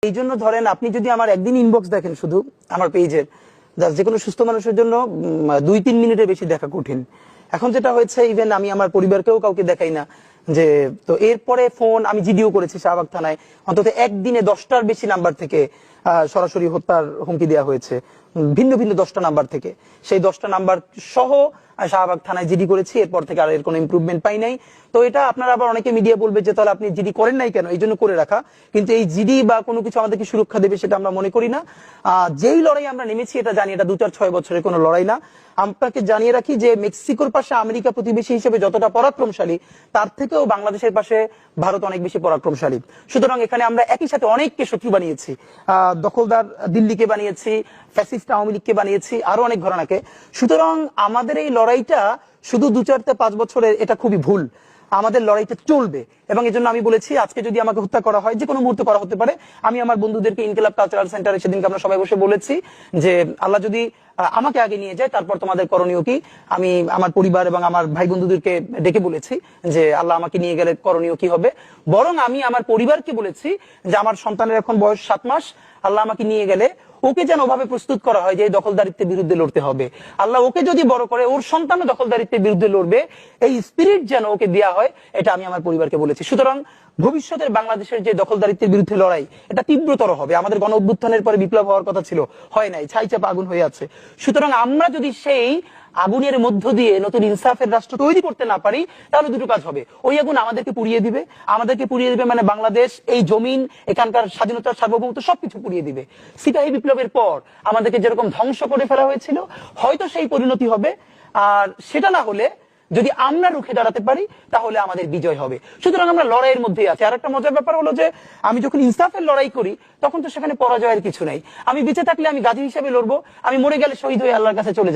এই জন্য ধরেন আপনি যদি আমার একদিন ইনবক্স দেখেন শুধু আমার পেজের, যে কোনো সুস্থ মানুষের জন্য 2-3 মিনিটের বেশি দেখা কঠিন। এখন যেটা হয়েছে, ইভেন আমি আমার পরিবারকেও কাউকে দেখাই না। যে তো এরপরে ফোন আমি জিডিও করেছি শাহবাগ থানায়, অন্তত একদিনে 10টার বেশি নাম্বার থেকে সরাসরি হত্যার হুমকি দেওয়া হয়েছে, ভিন্ন ভিন্ন 10টা নাম্বার থেকে। সেই 10টা নাম্বার সহ শাহবাগ থানায় জিডি করেছি, এরপর থেকে আর এর কোনো ইমপ্রুভমেন্ট পাই নাই। তো এটা আপনারা আবার অনেকে মিডিয়া বলবে যে তাহলে আপনি জিডি করেন নাই কেন, এই জন্য করে রাখা। কিন্তু এই জিডি বা কোনো কিছু আমাদেরকে সুরক্ষা দেবে সেটা আমরা মনে করি না। যেই লড়াই আমরা নেমেছি এটা জানি এটা 2-4-6 বছরের কোনো লড়াই না। আপনাকে জানিয়ে রাখি যে মেক্সিকোর পাশে আমেরিকা প্রতিবেশী হিসেবে যতটা পরাক্রমশালী, তার থেকেও বাংলাদেশের পাশে ভারত অনেক বেশি পরাক্রমশালী। সুতরাং এখানে আমরা একই সাথে অনেককে শত্রু বানিয়েছি, দখলদার দিল্লিকে বানিয়েছি, ফ্যাসিস্ট আওয়ামী লীগকে বানিয়েছি, আরো অনেক ঘরানাকে। সুতরাং আমাদের এই লড়াইটা শুধু 2-4-5 বছরের, এটা খুবই ভুল। আমাদের লড়াইটা চলবে, এবং এই জন্য আমি বলেছি আজকে যদি আমাকে হত্যা করা হয়, যে কোনো মুহূর্তে করা হতে পারে। আমি আমার বন্ধুদেরকে ইনকিলাব কালচারাল সেন্টারে সেদিনকে আমরা সবাই বসে বলেছি যে আল্লাহ যদি আমাকে আগে নিয়ে যায় তারপর তোমাদের করণীয় কি। আমি আমার পরিবার এবং আমার ভাই বন্ধুদেরকে ডেকে বলেছি যে আল্লাহ আমাকে নিয়ে গেলে করণীয় কি হবে। বরং আমি আমার পরিবারকে বলেছি যে আমার সন্তানের এখন বয়স 7 মাস, আল্লাহ আমাকে নিয়ে গেলে ওকে যেন ওভাবে প্রস্তুত করা হয় যে দখলদারিত্বের বিরুদ্ধে লড়তে হবে। আল্লাহ ওকে যদি বড় করে ওর সন্তানও দখলদারিত্বের বিরুদ্ধে লড়বে, এই স্পিরিট যেন ওকে দেওয়া হয়, এটা আমি আমার পরিবারকে বলেছি। সুতরাং ভবিষ্যতের বাংলাদেশের যে দখলদারিত্বের বিরুদ্ধে লড়াই, এটা তীব্রতর হবে। আমাদের গণ অভ্যুত্থানের পরে বিপ্লব হওয়ার কথা ছিল, হয় নাই, ছাই চাপা আগুন হয়ে আছে। সুতরাং আমরা যদি সেই আগুনের মধ্য দিয়ে নতুন ইনসাফের রাষ্ট্র তৈরি করতে না পারি, তাহলে দুটো কাজ হবে। ওই আগুন আমাদেরকে পুড়িয়ে দিবে, মানে বাংলাদেশ, এই জমিন, এখানকার স্বাধীনতার সার্বভৌমত্ব সবকিছু পুড়িয়ে দিবে। সিপাহী বিপ্লবের পর আমাদেরকে যেরকম ধ্বংস করে ফেলা হয়েছিল, হয়তো সেই পরিণতি হবে। আর সেটা না হলে যদি আমরা রুখে দাঁড়াতে পারি, তাহলে আমাদের বিজয় হবে। সুতরাং আমরা লড়াইয়ের মধ্যেই আছি। আর একটা মজার ব্যাপার হলো যে আমি যখন ইনসাফের লড়াই করি, তখন তো সেখানে পরাজয়ের কিছু নাই। আমি বেঁচে থাকলে আমি গাজী হিসেবে লড়বো, আমি মরে গেলে শহীদ হয়ে আল্লাহর কাছে চলে যাবো।